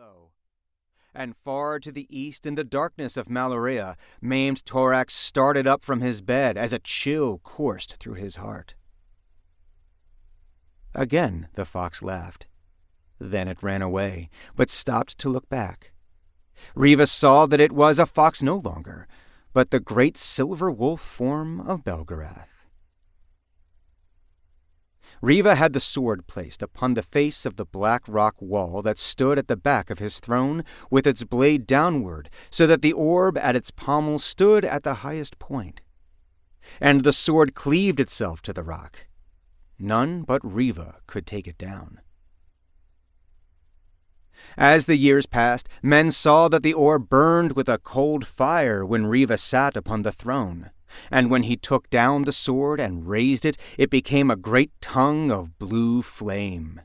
below. And far to the east in the darkness of Malorea, maimed Torak started up from his bed as a chill coursed through his heart. Again the fox laughed. Then it ran away, but stopped to look back. Riva saw that it was a fox no longer, but the great silver wolf form of Belgarath. Riva had the sword placed upon the face of the black rock wall that stood at the back of his throne, with its blade downward, so that the orb at its pommel stood at the highest point. And the sword cleaved itself to the rock. None but Riva could take it down. As the years passed, men saw that the orb burned with a cold fire when Riva sat upon the throne, and when he took down the sword and raised it, it became a great tongue of blue flame.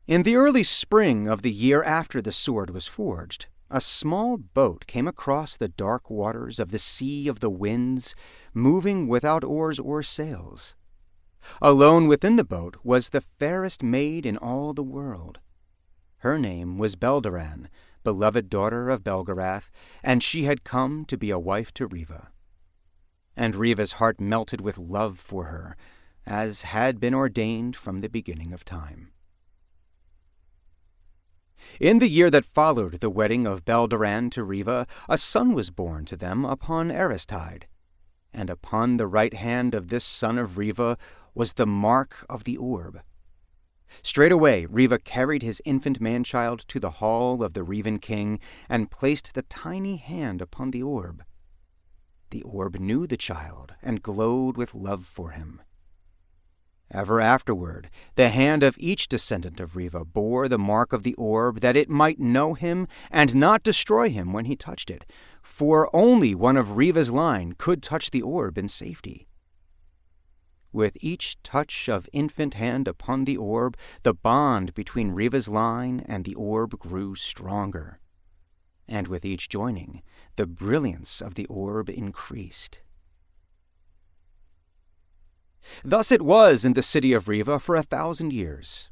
In the early spring of the year after the sword was forged, a small boat came across the dark waters of the Sea of the Winds, moving without oars or sails. Alone within the boat was the fairest maid in all the world. Her name was Belderan, beloved daughter of Belgarath, and she had come to be a wife to Riva. And Riva's heart melted with love for her, as had been ordained from the beginning of time. In the year that followed the wedding of Belderan to Riva, a son was born to them upon Aristide, and upon the right hand of this son of Riva was the mark of the orb. Straightway Riva carried his infant man-child to the hall of the Revan king and placed the tiny hand upon the orb. The orb knew the child and glowed with love for him. Ever afterward, the hand of each descendant of Riva bore the mark of the orb, that it might know him and not destroy him when he touched it, for only one of Riva's line could touch the orb in safety. With each touch of infant hand upon the orb, the bond between Riva's line and the orb grew stronger, and with each joining, the brilliance of the orb increased. Thus it was in the city of Riva for 1,000 years.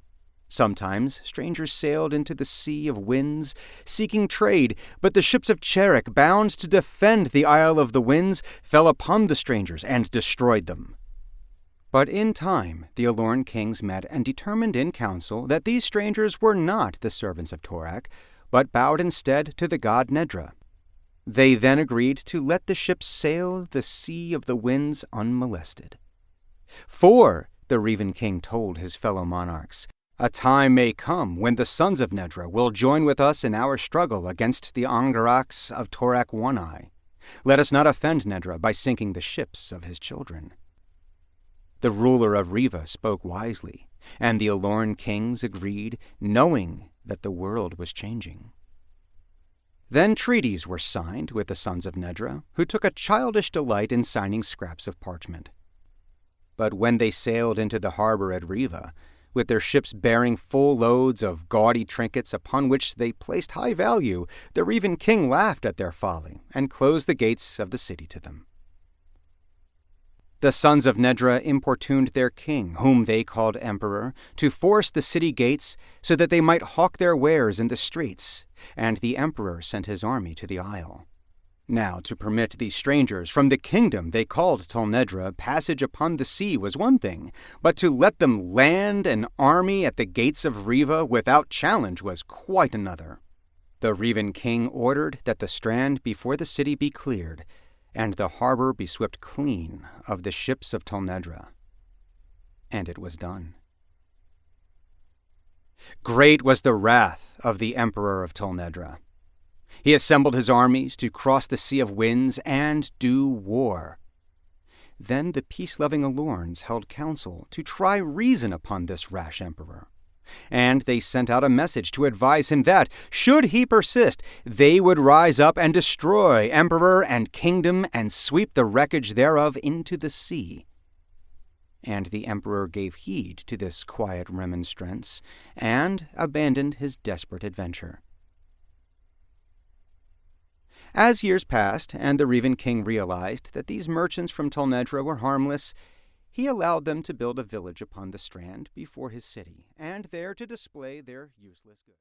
Sometimes strangers sailed into the Sea of Winds, seeking trade, but the ships of Torak, bound to defend the Isle of the Winds, fell upon the strangers and destroyed them. But in time the Alorn kings met and determined in council that these strangers were not the servants of Torak, but bowed instead to the god Nedra. They then agreed to let the ships sail the Sea of the Winds unmolested. For, the Revan king told his fellow monarchs, a time may come when the sons of Nedra will join with us in our struggle against the Angaraks of Torak One-Eye. Let us not offend Nedra by sinking the ships of his children. The ruler of Riva spoke wisely, and the Alorn kings agreed, knowing that the world was changing. Then treaties were signed with the sons of Nedra, who took a childish delight in signing scraps of parchment. But when they sailed into the harbor at Riva, with their ships bearing full loads of gaudy trinkets upon which they placed high value, the Revan king laughed at their folly and closed the gates of the city to them. The sons of Nedra importuned their king, whom they called emperor, to force the city gates so that they might hawk their wares in the streets, and the emperor sent his army to the isle. Now, to permit these strangers from the kingdom they called Tolnedra passage upon the sea was one thing, but to let them land an army at the gates of Riva without challenge was quite another. The Revan king ordered that the strand before the city be cleared, and the harbor be swept clean of the ships of Tolnedra. And it was done. Great was the wrath of the emperor of Tolnedra. He assembled his armies to cross the Sea of Winds and do war. Then the peace-loving Alorns held council to try reason upon this rash emperor, and they sent out a message to advise him that, should he persist, they would rise up and destroy emperor and kingdom and sweep the wreckage thereof into the sea. And the emperor gave heed to this quiet remonstrance and abandoned his desperate adventure. As years passed and the Revan king realized that these merchants from Tolnedra were harmless, he allowed them to build a village upon the strand before his city, and there to display their useless goods.